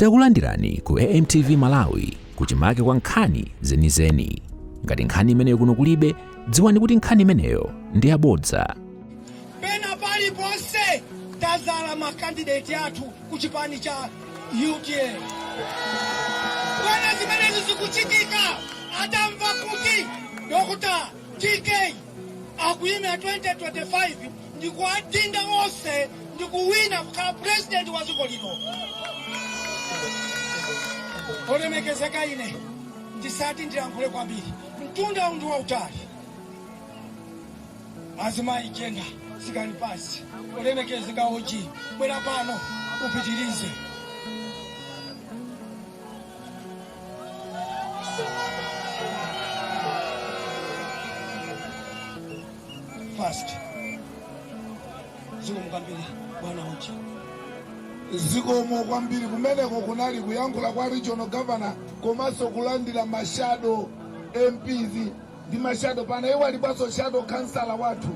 Takulandirani ku AMTV Malawi kuchimake kwa nkhani zenizeni. Ngati nkhani imeneyo kuno kulibe, dziwani kuti nkhani imeneyo ndi yabodza. Pena pali ponse tazala makandidate athu kuchipani cha UDA. Bwana zimenezi zikuchitika atamva kuti Dr. TK akuyima 2025 ndikuadinda onse ndikuwina kukhala president wa dziko lino. Olemekezeka ine ndisati ndiyankhule kwambiri mtunda undu wautali azimayi jenda sikani pasi. Olemekezeka oji bwera pano upitirize. First ziko mukambiri bwana oji zikomo kwambiri kumeneko kunali kuyankhula kwa regional governor komanso kulandira mashado MPs ndi mashado pana iwo alibaso shadow councilor wathu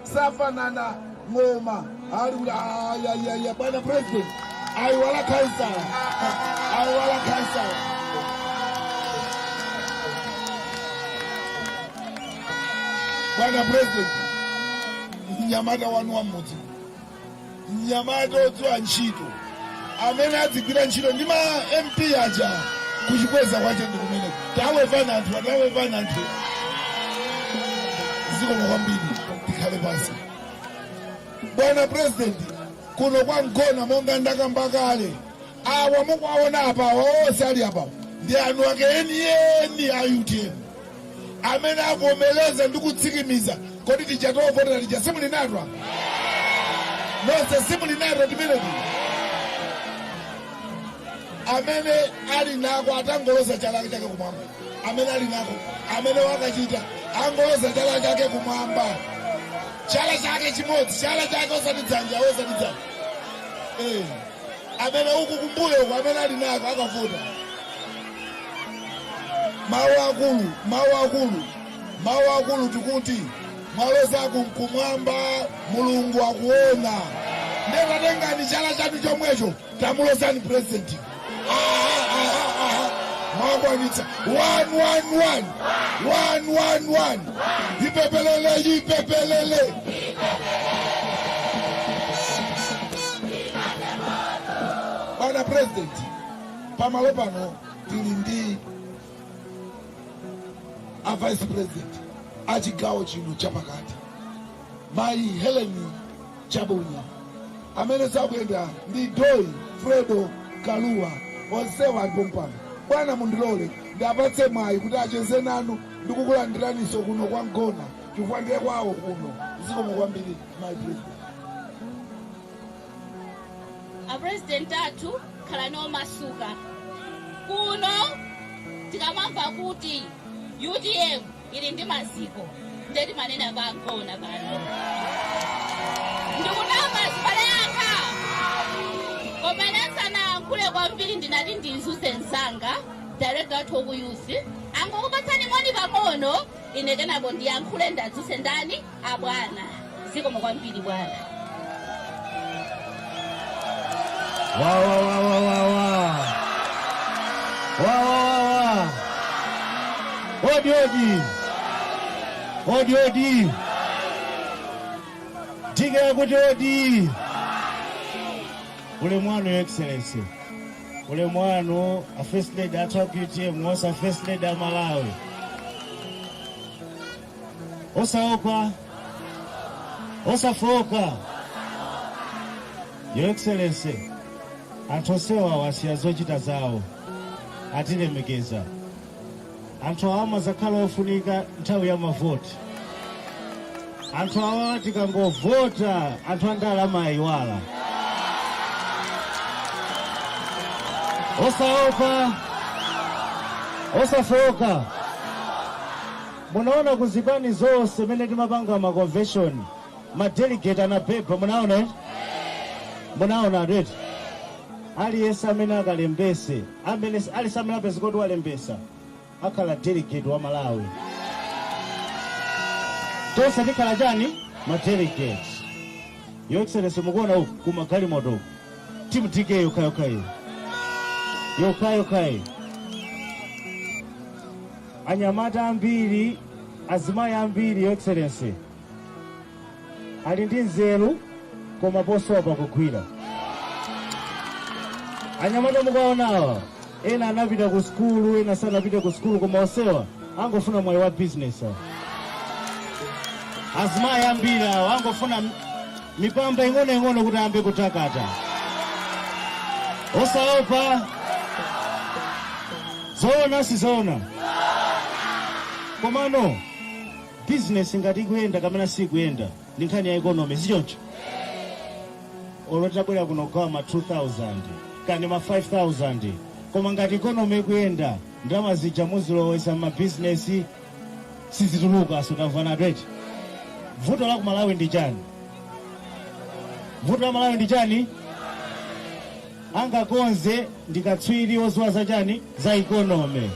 safanana ngoma ali kuti ya bwana president aiwala councilor bwana president mnyamata wanu wa mudzi mnyamata odziwa ntchito amene adzigwira ntchito ndi ma MP aja kuchikweza kwache ndi kumene tawevana anthu zikomo kwambiri tikhale pansi. Bwana president kuno kwa Mgona monga ndakamba kale awa mukuwaona apa onse ali apa ndi anu ake eni a UDA amene avomereza ndi kutsikimiza kodi tichatovotera lija simulinatwa nonse simulinatwa timeneti amene ali nako atangoloza chala chake kumwamba amene ali nako amene wakachita angoloza chala chake kumwamba chala chake chimodzi chala chake osatidzanja amene uku kumbuyo uku amene ali nako akavota mawu akulu tikuti mwaloza kumwamba mulungu akuona. Ndetatengani chala chanu chomwecho tamulozani president mwakwanitsa 111 ipepelele bwana president pamalo pano tili ndi a vice president achigawo chino chapakati mayi Helen Chabunya amene sabwenda ndi Doi Fredo Kaluwa onsewa alipompano. Bwana mundilole ndapatse mwayi kuti acheze nanu ndikukulandiraniso kuno kwa Mgona chifukwa ndiye kwawo kuno. Zikomo kwambiri my president. A president athu khala no masuka kuno tikamamva kuti UDM ili ndi maziko ndeti manena kwa Mgona pano ndikunama zibale yanga komanasana nkule kwambiri ndinati ndinzuse nsanga director athu okuyusi angokupatsani moni pang'ono ine kenako ndiyankhule ndadzuse ndani abwana. Zikomo kwambiri bwana. Odi. Tika kuti odi. Ule mwanu your excellency. Ule mwanu a first lady athu UTM was a first lady a Malawi. Osafoka. Your excellency. Anthu sewa wasiya zochita zawo atilemekeza. Anthu awa zakhala ofunika nthawi ya mavoti. Anthu awa tikangovota anthu andalama ayiwala. Osafoka. Munaona kuzipani zonse mene timapanga ma convention ma delegate anapepa munaona reti aliyesa amene akalembese amene alisamene apezi kuti walembesa akhala delegate wa Malawi. Tonse tikhala chani ma delegate. Your excellency mukuona uku kumagalimoto timu TK yokayokayo yokhayi anyamata ambiri azimayi ambiri Your Excellency ali ndi nzeru koma posowa kugwira. Anyamata mukaonawa ena anapita ku skulu ena sanapita ku skulu koma osewa angofuna moyo wa business. Azimayi ambiri awo angofuna mipamba ing'ono kuti ambe kutakata. Osaopa zoona sizoona komano business ngati ikuyenda kamena sikuyenda ndi nkhani ya economy sichoncho. Olotabwera kuno gawa ma 2,000 kani ma 5,000 koma ngati economy ikuyenda ndalama zija muzilowesa ma business sizituluka sotamvana tweti. Vuto la ku Malawi ndi chani? Vuto la Malawi ndi chani? Angakonze ndikatswiri oziwa za chani za economy.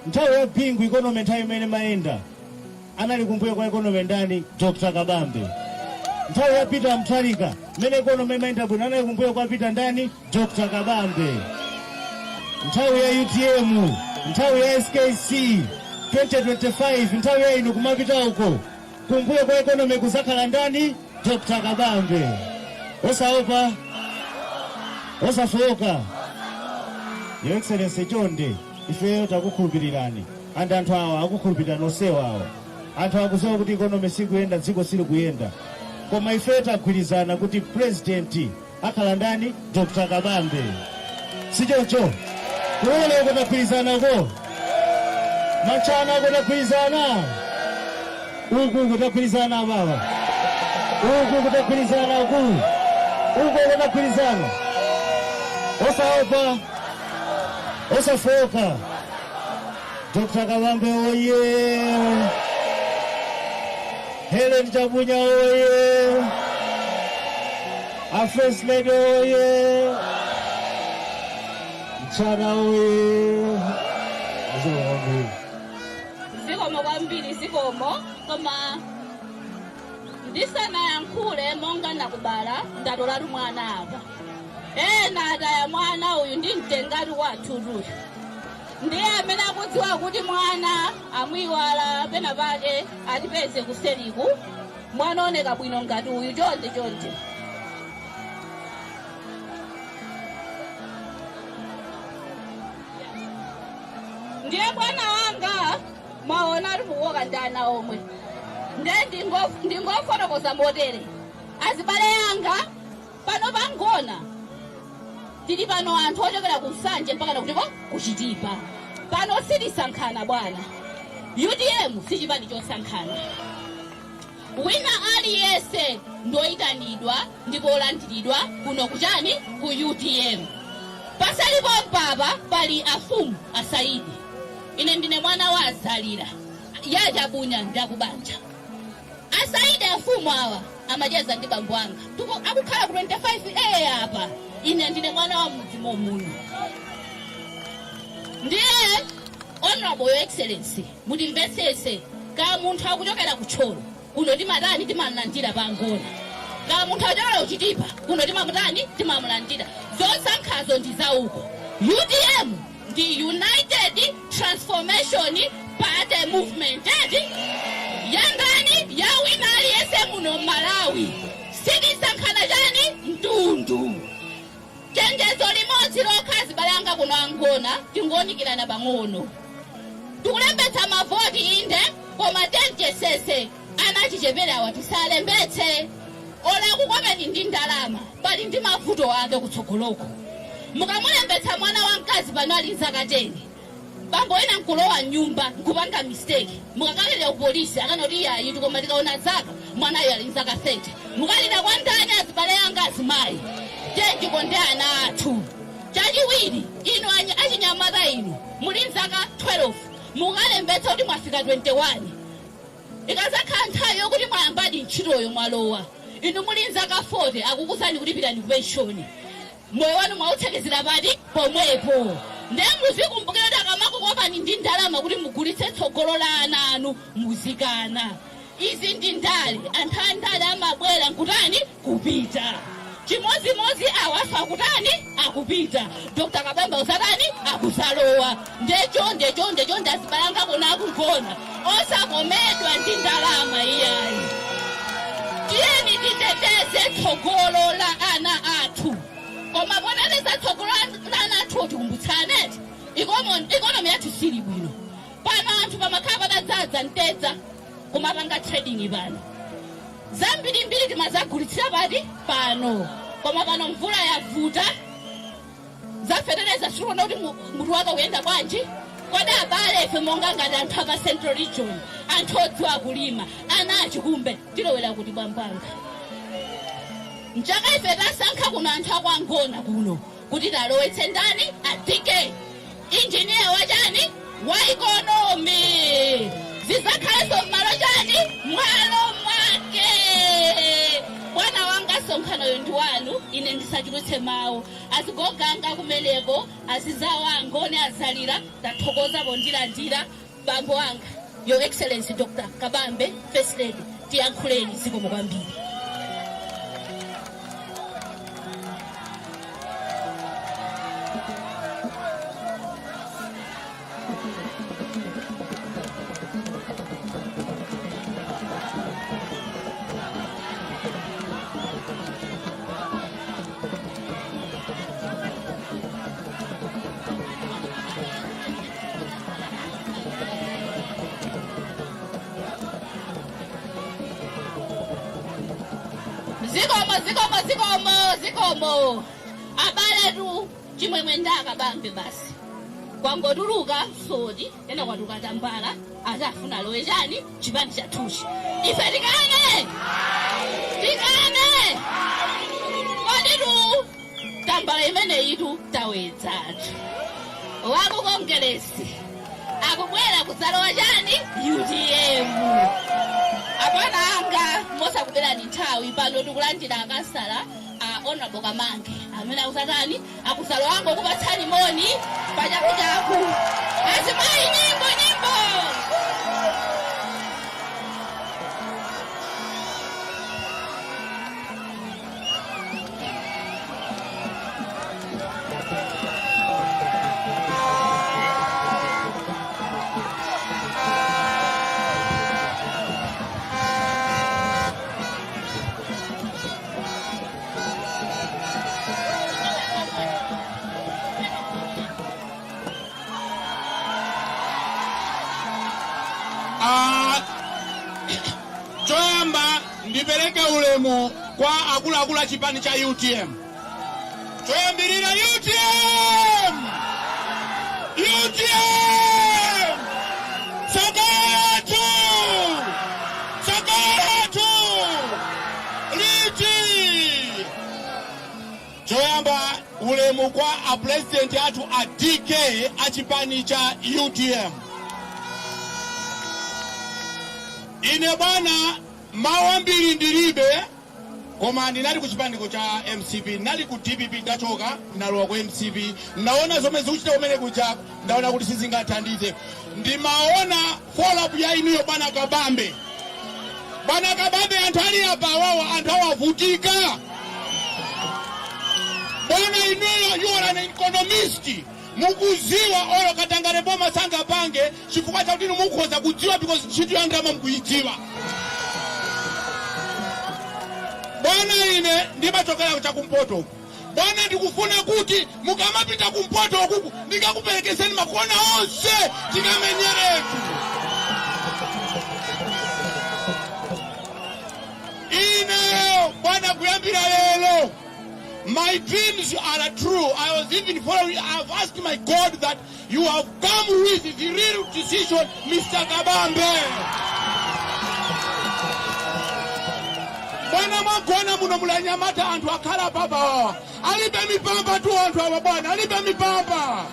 Nthawi ya bingu economy nthawi imene mayenda anali kumbuyo kwa economy ndani? Dr. Kabambe. Nthawi ya Peter Mutharika mene economy mayenda bwino anali kumbuyo kwa Peter ndani? Dr. Kabambe. Nthawi ya UTM, nthawi ya SKC 2025 nthawi ya inu kumapita uko kumbuyo kwa economy kuzakhala ndani? Dr. Kabambe. Osaopa osafoka. Your Excellency chonde ifeyo takukhulupirirani andi anthu awa akukhulupirirani osewa awa. Anthu akuziwa kuti economy sikuyenda dziko sili kuyenda koma ifeyo tagwirizana kuti president akhala ndani? Dr. Kabambe. Sichoncho kuwele kutagwirizana ko machana kutagwirizana uku kutagwirizana baba uku kutagwirizana uku kutagwirizana. Osaopa osafoka. Dr. Kabambe oye. Helen Chabunya oye. First Lady oye. Mchana oye. Zikomo kwambiri zikomo koma ndisana yankhule monga nakubala ndatolatu mwana apa. Ena ataya mwana uyu ndi mtengati wathutuyu. Ndiye amene akudziwa kuti mwana amwiwala pena pake atipeze kuseliku mwana oneka bwino ngati uyu chonde. Ndiye bwana wanga maona ali kuwoka ndana omwe. Ndiye ndingofotokoza motere. Azibale yanga pano pangona. Tili pano anthu ochokera kusanje mpaka nakutiko kuchitipa. Pano silisankhana bwana. UTM sichipani chosankhana. Wina aliyense ndoyitanidwa ndipo olandiridwa kuno kuchani ku UTM. Pasalipo mpapa pali afumu asaidi. Ine ndine mwana wa Azalira. Ya Chabunya ndakubanja. Asaidi afumu awa amajeza ndi bambo anga. Tuko akukhala ku 25A apa. Ine ndine mwana wa mdzimo muno. Ndiye Honorable Your Excellency mutimvetsese ka munthu akuchokera kucholo kuno timatani timalandira pangona. Ka munthu akuchokera kuchitipa kuno timamutani timamulandira. Zosankhazo ndi zauko. UTM ndi United Transformation Party Movement yangani ya wina aliyese muno Malawi. Sitisankhana chani mtundu. Chenjezo limodzi lokhazi balanga kuno angona tingonikirana pang'ono. Tikulembetsa mavoti inde koma tenjesese anachicheperawa tisalembetse. Ola kukomeni ndi ndalama pali ndi mavuto ake kutsogoloko. Mukamulembetsa mwana wa mkazi pano ali nzaka 10. Bambo ena nkulowa nyumba nkupanga mistake. Mukakalira ku polisi akanoti yayi tikoma tikaona zaka mwanayo ali nzaka 30. Mukalira kwa ndani azibale yanga azimayi. Tenji konde ana athu. Chachiwiri ino achinyamata inu muli nzaka 12. Mukalembetsa kuti mwafika 21. Ikazakhala nthawi yokuti mwayambadi ntchitoyo mwalowa. Inu muli nzaka 40 akukusani kuti pitani ku pension. Moyo wanu mwautsekezera pati pomwepo. Ndiye muzikumbukira kuti akamakukopani ndi ndalama kuti mugulitse tsogolo la ana anu muzikana. Izi ndi ndale anthu andale amabwera nkutani kupita. chimodzimodzi awafa akutani akupita Dr. Kabambe usatani akusalowa ndecho ndazibalanga kuna akugona osakomedwa ndi ndalama iyayi. Tiyeni titeteze tsogolo la ana athu koma poneleza tsogolo la ana athu tikumbutsane ikonomi yathu sili bwino pano anthu pamakhala padadzaza ntedza kumapanga trading pano zambirimbiri timazagulitsira pati pano koma pano mvula yavuta zafetereza sikuona kuti mutu wake kuyenda bwanji kodi abale ife monga ngati anthu aka Central Region anthu odziwa kulima ana achikumbe tilowera kuti bwambanga mchaka ife tasankha kuno anthu akwangona kuno kuti talowetse ndani atike engineer wachani wa economy zizakhaleso mmalo chani mwalo mwake. Bwana wanga sonkhanoyo ndi wanu ine ndisachulutse mawu azigoganga kumeneko azizawo angone azalira tathokoza pondilandira bambo wanga Your Excellency Dr. Kabambe First Lady tiyankhuleni zikomo kwambiri. Zikomo abale tu chimwemwe ndaka Bambe basi kwangotuluka sodi ena kwatuka tambala azafuna lowe chani chipandi chathuchi ife tikane kodi tu tambala imene itu tawedzatu wakukongeresi akubwera kudzalowa chani UTM apana anga mosa kubelani nthawi pano tikulandira akasala Honorable Kamange amene akuzatani akusalo wango kupatsani moni pachakuchaku azimayi nyimbo choyamba ndipeleke ulemu kwa akuluakulu chipani cha UTM. Choyambirira UTM! Sakatu! Liti! Choyamba ulemu kwa a president atu a DK a chipani cha UTM. Ine bwana mawambiri ndilibe koma ndinali kuchipandiko cha MCP ndinali ku DPP ndachoka ndalowa ku MCP ndaona zomwe zikuchita kumene kuja ndaona kuti sizingathandize ndimaona follow up ya iniyo bwana Kabambe anthu ali apa wawo anthu awavutika bwana iniyo you are an economist mukuziwa olo katangale boma sanga pange chifukwa cha kuti mukhoza kudziwa because ntchito ya ndalama mukuyidziwa. Bwana ine ndimachokera cha kumpoto bwana ndikufuna kuti mukamapita kumpoto kuku ndikakuperekezeni makona onse tikamenyeretu. Ine bwana kuyambira lelo my dreams are true. I was even following. I've asked my God that you have come with the real decision, Mr. Kabambe. Bwana mwagona muno mulanyamata anthu akhala baba. Alibe mipamba tu anthu awa bwana. Alibe mipamba.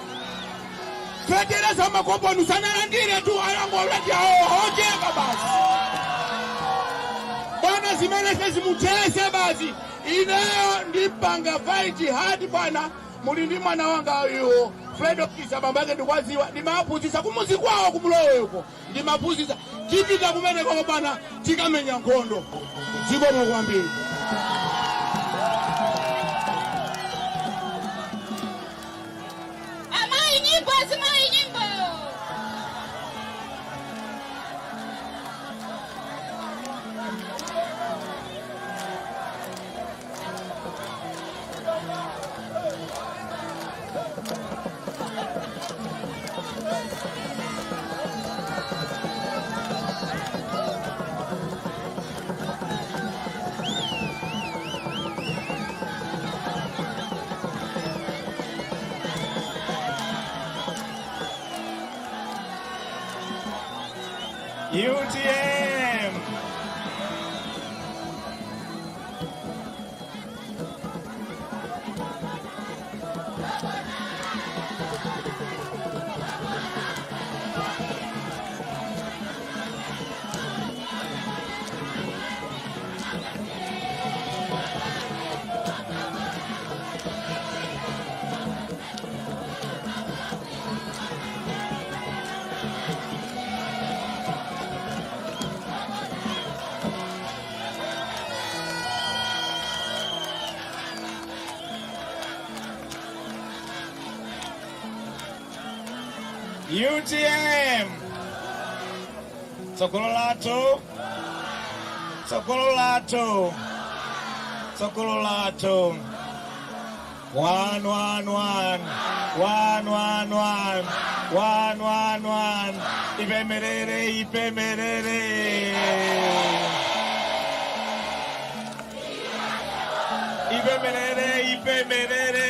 Fetereza makopo nusanalandire tu ayango weti hao. Ojeka basi. Bwana zimelese zimutese basi. Ineyo ndipanga fight hard bwana mulindi mwana wanga uyo Fredo kisa bambake ndikwaziwa ndimapuzisa kumuzi kwawo kumulowe yuko ndimapuzisa tipita kumene kwa bwana tikamenya nkhondo zikomo kwambiri. nyimbo zimayi nyimbo. UTM. UTM. Sokololato. Sokololato. Sokololato. 111. 111. 111. Ipemerere, ipemerere. Ipemerere, ipemerere.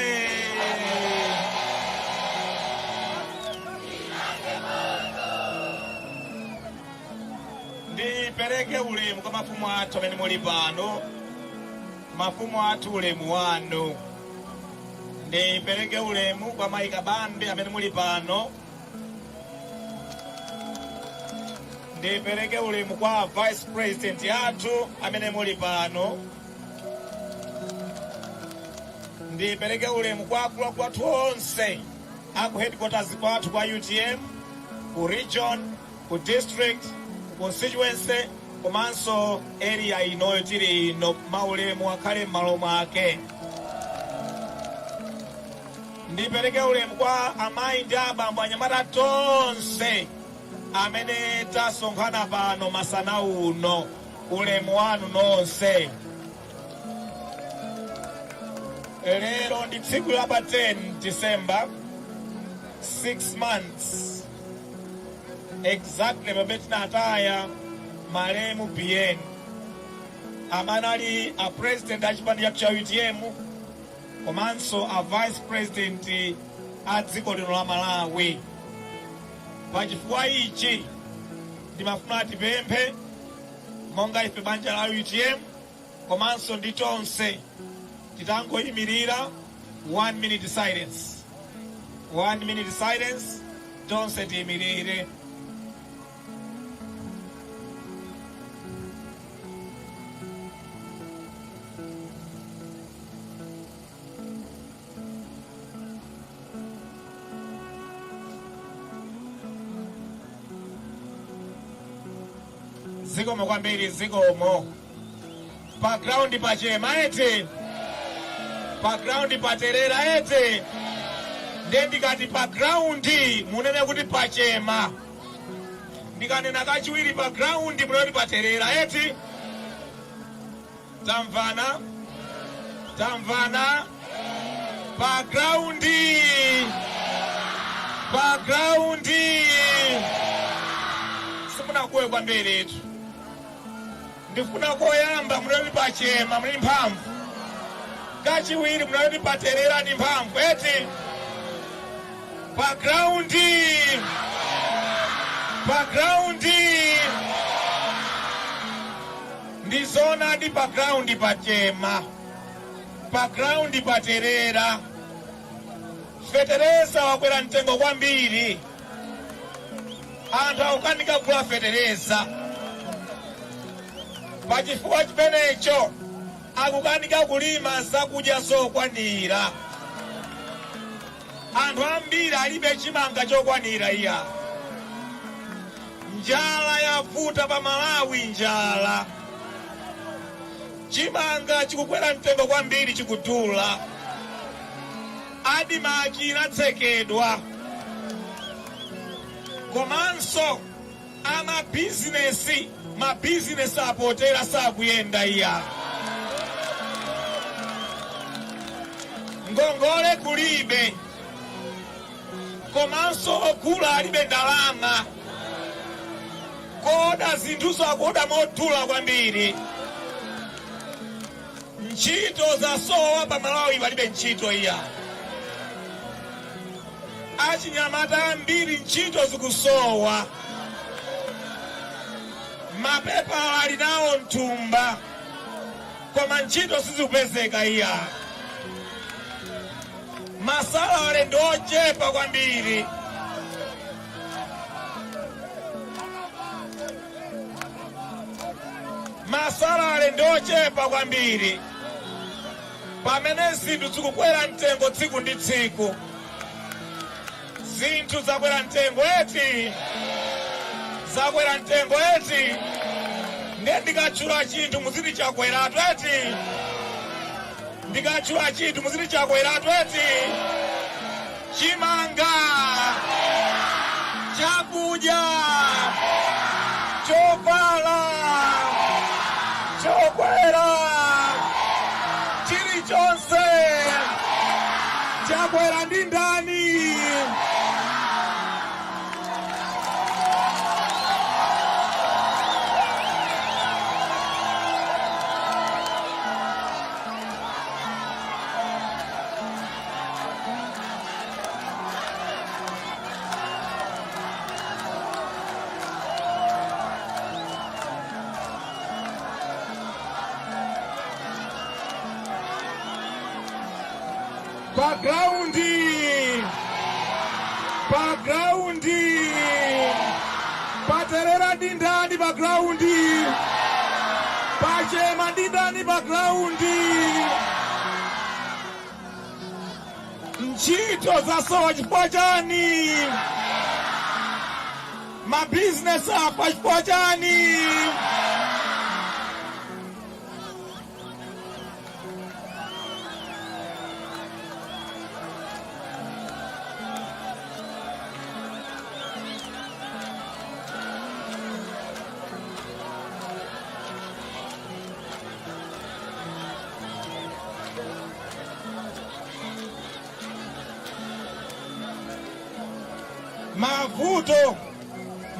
Ndipereke ulemu kwa mafumu athu amene muli pano. Mafumu athu ulemu wanu. Ndipereke ulemu kwa Mayi Kabambe amene muli pano. Ndipereke ulemu kwa Vice President athu amene muli pano. Ndipereke ulemu kwa akulu athu onse aku headquarters kwathu kwa UTM, ku region, ku district, constituency, komanso area inoyo tili ino maulemu akhale m'malo mwake. Ndipereke ulemu kwa amayi ndi abambo anyamata tonse amene tasonkhana pano masana uno. Ulemu wanu nonse. Lero ndi tsiku la pa 10 December, 6 months exactly pamene tinataya malemu BN amene ali a president a chipani chathu cha UTM komanso a vice president a dziko lino la Malawi. Pachifukwa ichi ndimafuna tipemphe monga ife banja la UTM komanso ndi tonse titangoyimirira 1 minute silence. 1 minute silence. Tonse tiyimirire. Zikomo kwambiri, zikomo. Background pachema eti. Background paterera eti. Ndikati background munene kuti pachema. Ndikanena kachiwiri background munene kuti paterera eti. Tamvana. Tamvana. Background. Background. Simuna kuwe kwambiri etu. Ndifuna koyamba munene kuti pachema muli mphamvu. Kachiwiri munene kuti paterera ndi mphamvu eti. Background. Background. Ndizona di background pachema. Background paterera. Fetereza wakwera mtengo kwambiri. Anthu akukanika kugula fetereza. Pachifukwa chimenecho akukanika kulima zakudya zokwanira. Anthu ambiri alibe chimanga chokwanira iya. Njala yavuta pa Malawi, njala. Chimanga chikukwera mtengo kwambiri, chikudula. Adi maki inatsekedwa. komanso mabizinesi apotera sakuyenda iya. Ngongole kulibe, komanso ogula alibe ndalama, koda zinthu akuoda modula kwambiri. Ntchito zasowa pa Malawi palibe ntchito iya. Achinyamata ambiri ntchito zikusowa. Mapepala ali nawo mthumba, koma ntchito sizikupezeka iya. Masalale ndi ochepa kwambiri. Masalale ndi ochepa kwambiri. Pamene zinthu zikukwera mtengo tsiku ndi tsiku. Zinthu zakwera mtengo eti. Zakwera mtengo eti. Ndikachula chinthu muziti chakweratu eti. Ndikachula chinthu muziti chakweratu eti. Chimanga, chakudya, chovala, chokwera, chilichonse chakwera ndi ndani. Pagrawundi paterera ndindani pagrawundi, pachema ndindani pagrawundi. Ntchito zasowa chifukwa chani? Mabizinesi apa chifukwa chani?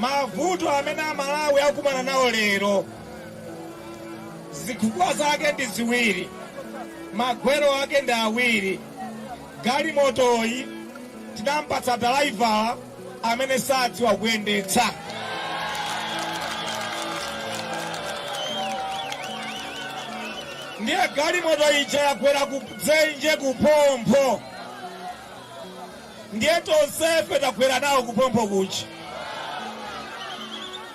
Mavuto amene Amalawi akumana nawo lero, zifukwa zake ndi ziwiri, magwero ake ndi awiri. Galimotoyi tinampatsa driver amene sadziwa kuyendetsa. Ndiye galimoto ija yakwera kudzenje kuphompho. Ndiye tonsefe takwera nawo kuphompho kuchi.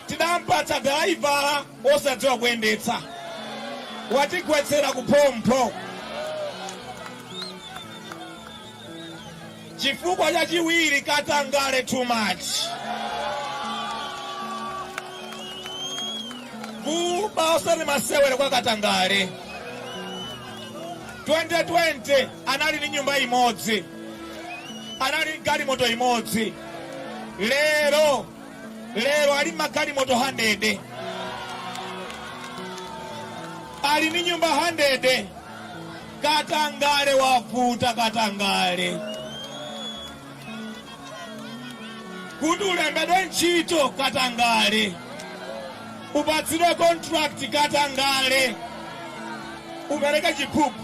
Tinampatsa driver osadziwa kuyendetsa, watigwetsera kuphompho. Chifukwa chachiwiri, Katangale too much. Kuba osati masewere kwa Katangale. 2020 anali ni nyumba imodzi, anali galimoto imodzi. Lero ali magalimoto 100, ali ni nyumba 100. Katangale wavuta. Katangale kuti ulembedwe ntchito, Katangale upatsidwe contract, Katangale upereke chiphuphu.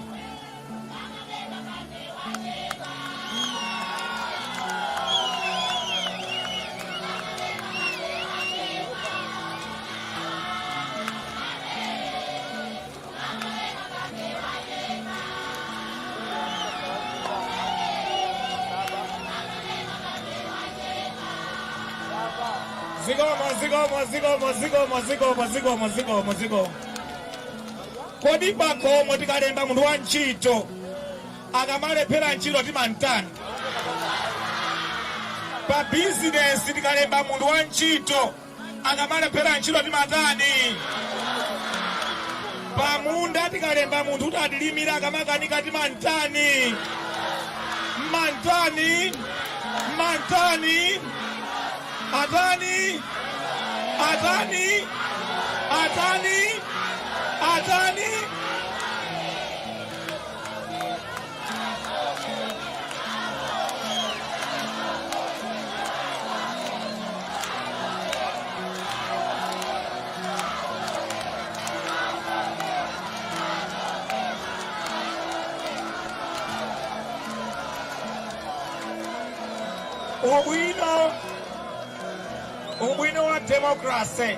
Ziko. Kodi pakomo tikalemba munthu wa ntchito akamalephera ntchito timantani? Pa bizinesi tikalemba munthu wa ntchito akamalephera ntchito timatani? Pa munda tikalemba munthu kuti atilimira akamakanika timantani? Mantani. Atani. Atani. Atani. Atani. Ubwino wa demokrasi.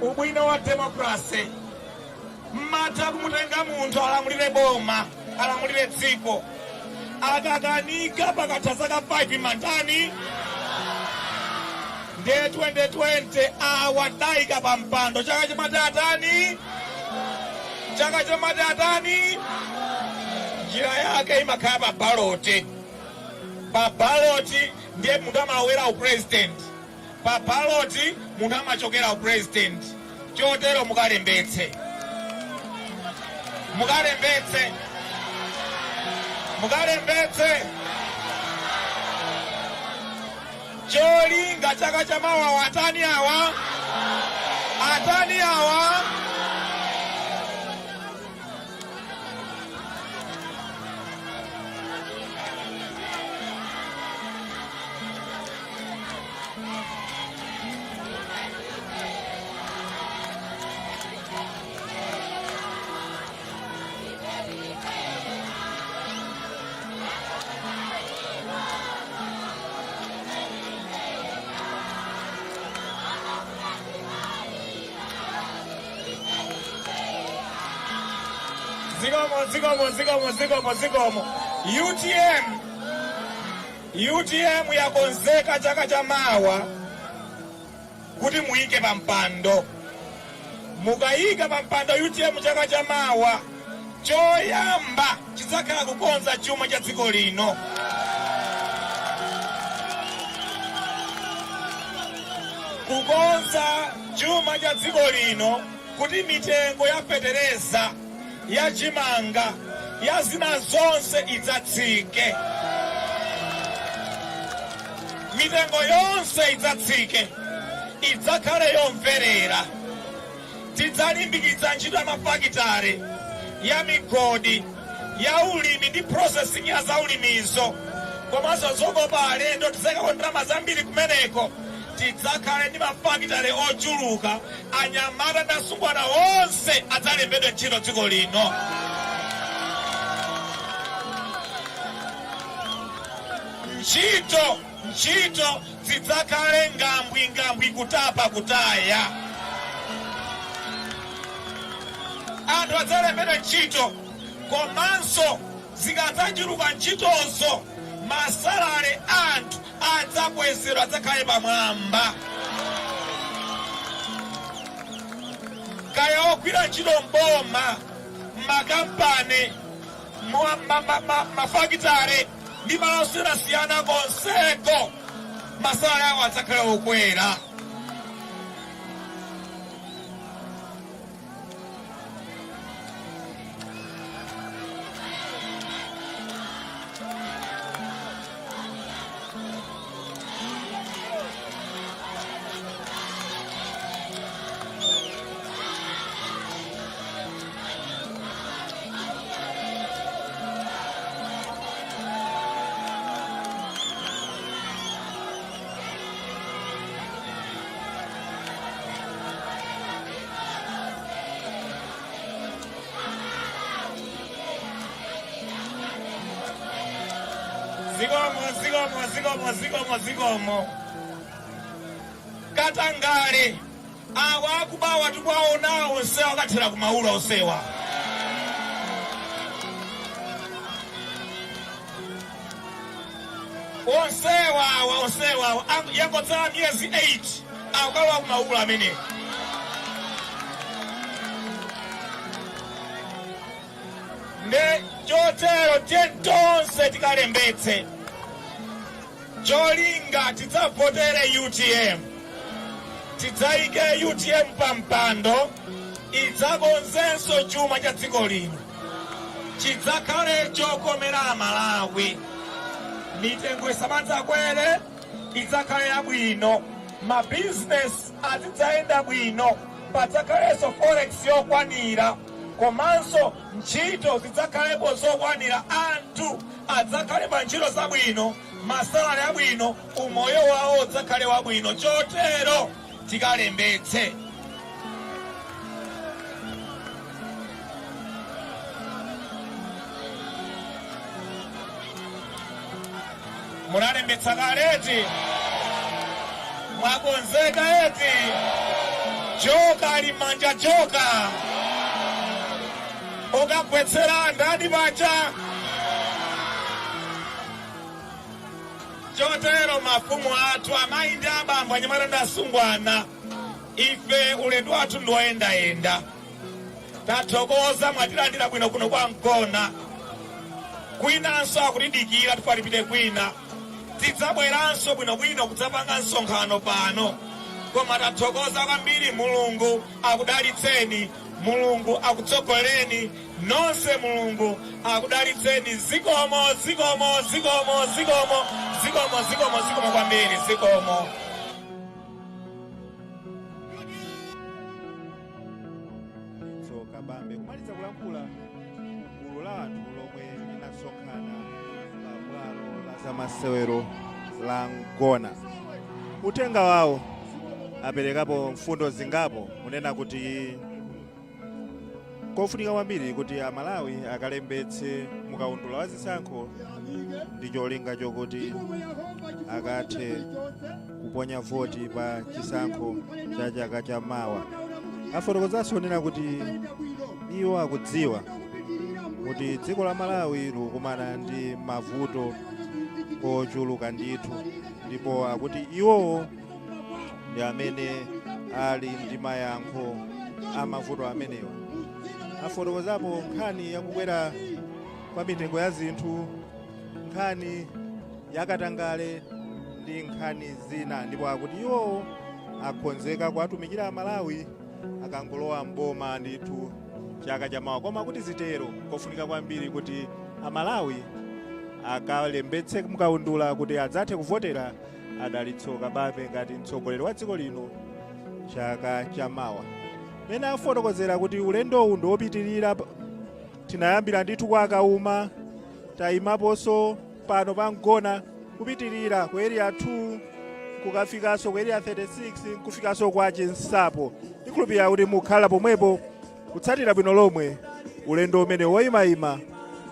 Ubwino wa demokrasi. Mata kumutenga muntu alamulire boma, alamulire dziko. Akakanika pakatazaka 5 mantani. Nde 2020 awadaika pampando. Chaka chamatatani. Chaka chamatatani. Njira yake imakaya pabaloti. Pabaloti ndiye muntu amawera upresident. Pabaloti muntu amachokera upresident. Chotero mukalembetse. Mukalembetse. Mukalembetse. Cholinga chaka chamawa atani awa. Atani awa. Zigomo. UTM yakonzeka chaka chamawa kuti muike pampando. Mukayika pampando UTM chaka chamawa, choyamba chidzakhala kukonza chuma cha dziko lino. Kukonza chuma cha dziko lino kuti mitengo ya fetereza, ya chimanga, ya zina zonse idzatsike. Mitengo yonse idzatsike. Idzakhale yomverera. Tidzalimbikitsa ntchito ya mafakitare, ya migodi, ya ulimi ndi processing ya zaulimizo. Komanso zokopa alendo tidzayikako ndalama zambiri kumeneko. Tidzakhale ndi mafakitare ochuluka, anyamata ndi asungwana onse adzalembedwe ntchito dziko lino. Ntchito zidzakhale ngambwi kutapa kutaya. Anthu adzalembedwe ntchito, komanso zikadzachuluka ntchitozo, masalale anthu adzakwezedwa, adzakhale pamwamba. Kaya ogwira ntchito mboma, makampani, mafakitare ndi malo osiyanasiyana konseko, masalale awo adzakhale okwera. Zigomo. Katangale awa akubawa tukwaona onsewa kathera kumaula onsewa. Onsewa yangotsala myezi 8 akukalowa kumaula amene. Nde chotero tonse tikalembetse. Cholinga tidzavotere UTM. Tidzayike UTM pampando, idzakonzenso chuma cha dziko lino. Chidzakhale chokomera Malawi. Mitengo isamadzakwere, idzakhala bwino, ma business azidzaenda bwino, padzakhalenso forex yokwanira, komanso ntchito zidzakhalepo zokwanira, anthu adzakhale pa ntchito zabwino, masalari abwino, umoyo wawo udzakhale wabwino. Chotero tikalembetse. Munalembetsa kaleti, mwakonzeka eti, joka alimanja joka, ukagwetsera ndani pacha. Chotero mafumu athu amayi ndi abambo anyamata ndi asungwana, ife ulendo wathu ndiwoyendayenda. Tathokoza mwatilandira bwino kuno kwa Mkona, kwinanso akutidikira tipite kwina, tidzabweranso bwinobwino kudzapanga msonkhano pano. Koma tathokoza kwambiri, Mulungu akudalitseni, Mulungu akutsogolereni nonse, Mulungu akudalitseni. Zikomo, zikomo, zikomo, zikomo, zikomo, zikomo, zikomo kwambiri, zikomo. So Kabambe kumaliza kulankhula, gulu la anthu lomwe linasonkhana pa bwalo la zamasewero la Mkona, uthenga wawo aperekapo mfundo zingapo, kunena kuti kofunika kwambiri kuti Amalawi akalembetse mukaundula wa zisankho ndi cholinga chokuti akathe kuponya voti pa chisankho cha chaka cha mawa. Afotokozanso kunena kuti iwo akudziwa kuti dziko la Malawi likukumana ndi mavuto ochuluka ndithu, ndipo akuti iwowo ndi amene ali ndi mayankho a mavuto amenewa. Afotokozapo nkhani yakukwera kwa mitengo ya zinthu, nkhani yakatangale ndi nkhani zina, ndipo akuti iwowo akonzeka kuwatumikira Amalawi akangolowa mboma ndithu chaka cha mawa. Koma kuti zitero kofunika kwambiri kuti Amalawi akalembetse mukaundula kuti adzathe kuvotera Adalitso Kabambe ngati mtsogoleri wa dziko lino chaka cha mawa. Mene afotokozera kuti ulendowu ndiopitirira, tinayambira ndithu kwa Kauma, tayimaponso pano pa Mkona, kupitirira ku area 2 kukafikanso ku area 36 kufikanso kwa Chinsapo. Ikhulupirira kuti mukhala pomwepo kutsatira bwino lomwe ulendo umene woyimayima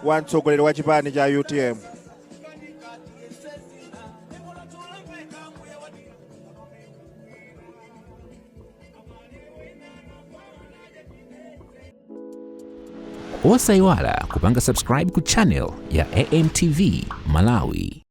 wa mtsogoleri wa chipani cha UTM. Osayiwala kupanga subscribe ku channel ya AMTV Malawi.